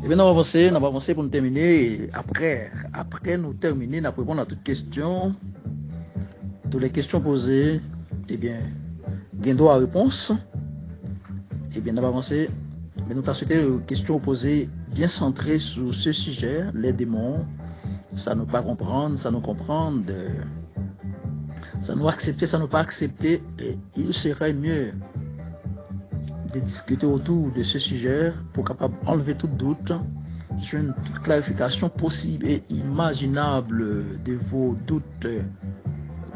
Et bien, on va avancer pour nous terminer. Et après nous terminer, nous répondre à toutes questions. Toutes les questions posées, eh bien, il y a droit à réponse. Eh bien, on va avancer. Mais nous avons souhaité une question posée bien centrée sur ce sujet, les démons. Ça nous pas comprendre, ça nous comprendre, ça nous accepter, ça nous pas accepter. Et il serait mieux de discuter autour de ce sujet pour capable enlever tout doute, joindre toute clarification possible et imaginable de vos doutes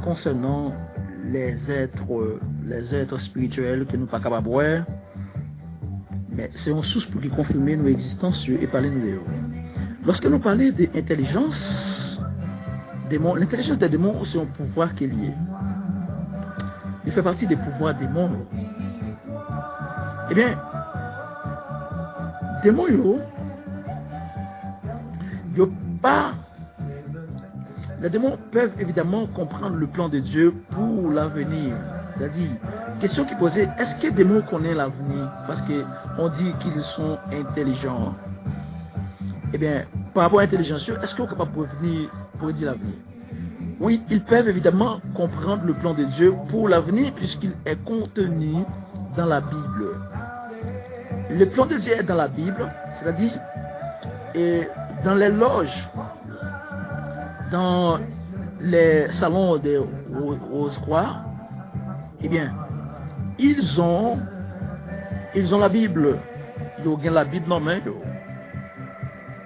concernant les êtres spirituels que nous pas capables de voir. Mais c'est une source pour confirmer nos existences et parler nous d'eux. Lorsque nous parlons d'intelligence, l'intelligence des démons, c'est un pouvoir qui est lié. Il fait partie des pouvoirs démons. Eh bien, démons, les démons peuvent évidemment comprendre le plan de Dieu pour l'avenir. C'est-à-dire, question qui est posée, est-ce que les démons connaissent l'avenir? Parce qu'on dit qu'ils sont intelligents. Eh bien, par rapport à l'intelligence, est-ce qu'on est capable de prédire l'avenir? Oui, ils peuvent évidemment comprendre le plan de Dieu pour l'avenir puisqu'il est contenu dans la Bible. Le plan de Dieu est dans la Bible, c'est-à-dire dans les loges, dans les salons des rose-croix. Eh bien, ils ont la Bible. Ils ont la Bible dans la main.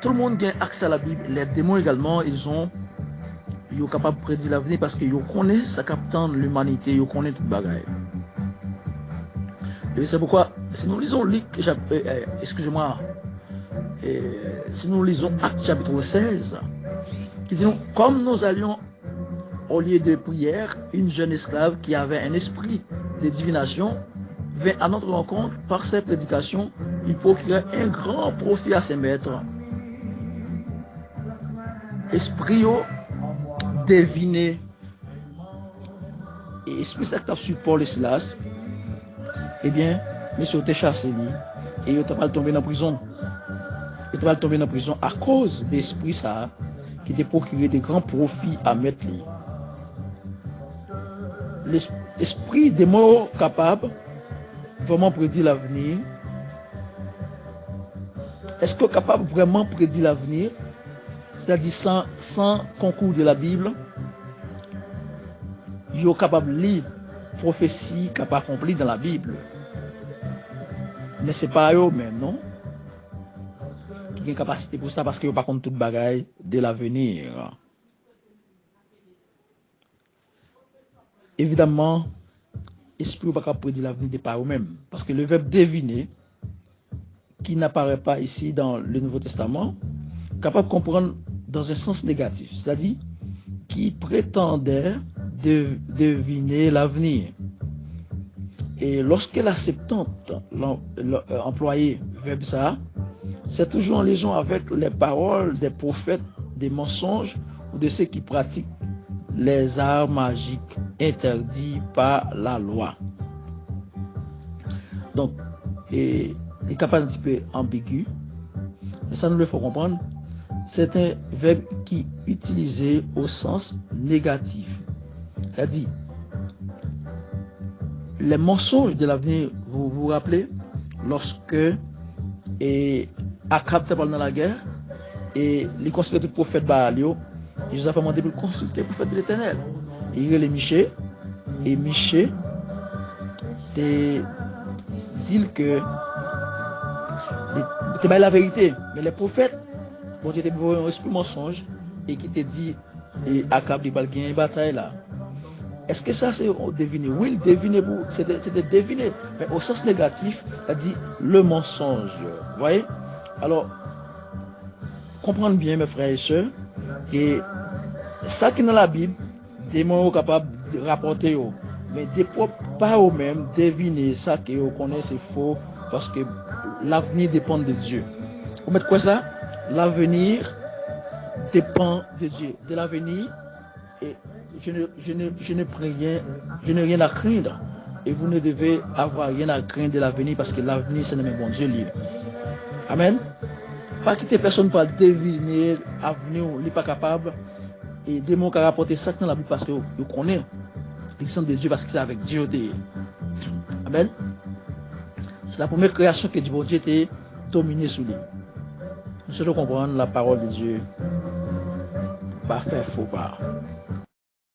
Tout le monde a accès à la Bible. Les démons également, ils sont capables de prédire l'avenir parce qu'ils connaissent ça captant l'humanité, ils connaissent tout le bagage. Et c'est pourquoi, si nous lisons si nous lisons Actes chapitre 16, qui dit, comme nous allions au lieu de prière, une jeune esclave qui avait un esprit de divination vint à notre rencontre. Par ses prédications, il procurait un grand profit à ses maîtres. Esprit deviné et esprit secteur sur Paul et Silas, eh bien, monsieur était chassé et il était tombé dans la prison. Il était tombé dans la prison à cause d'esprit ça qui était procuré des grands profits à mettre. L'esprit des morts capable vraiment prédire l'avenir. Est-ce que capable vraiment prédire l'avenir? C'est-à-dire sans concours de la Bible, il est capable de lire prophétie qui n'est pas accomplie dans la Bible. Mais ce n'est pas eux-mêmes, non? Qui ont une capacité pour ça parce qu'ils n'ont pas compte toute bagaille de l'avenir. Évidemment, l'esprit n'est pas capable de prédire l'avenir de par eux-mêmes. Parce que le verbe deviner, qui n'apparaît pas ici dans le Nouveau Testament, capable de comprendre dans un sens négatif, c'est-à-dire qui prétendait deviner l'avenir. Et lorsque la Septante employé verbe ça, c'est toujours en liaison avec les paroles des prophètes, des mensonges ou de ceux qui pratiquent les arts magiques interdits par la loi. Donc, il est capable un petit peu ambigu, et ça nous le faut comprendre. C'est un verbe qui est utilisé au sens négatif. C'est-à-dire, les mensonges de l'avenir, vous vous rappelez, lorsque Akab était dans la guerre, et il consultait le prophète Baalio, il nous a demandé de consulter le prophète de l'Éternel. Il est Miché, et Miché dit que c'était la vérité, mais les prophètes, bon Dieu t'ai un esprit mensonge et qui te dit et Akab il va gagner une bataille là. Est-ce que ça c'est deviner? Oui, deviner, c'était deviner, mais au sens négatif, c'est-à-dire le mensonge. Vous voyez? Alors, comprendre bien mes frères et sœurs, et ça qui est dans la Bible, des mots capables de rapporter, mais des pas eux-mêmes deviner ça que vous connaissez c'est faux parce que l'avenir dépend de Dieu. Vous mettez quoi ça? L'avenir dépend de Dieu. De l'avenir, et je n'ai rien à craindre. Et vous ne devez avoir rien à craindre de l'avenir parce que l'avenir c'est le bon Dieu libre. Amen. Pas quitter personne pour deviner l'avenir, il n'est pas capable. Et démon qui a rapporté ça dans la Bible parce que vous connaissez l'existence de Dieu parce que c'est avec Dieu. Amen. C'est la première création que Dieu était dominé sous lui. Nous devons comprendre la parole de Dieu. Pas faire faux pas.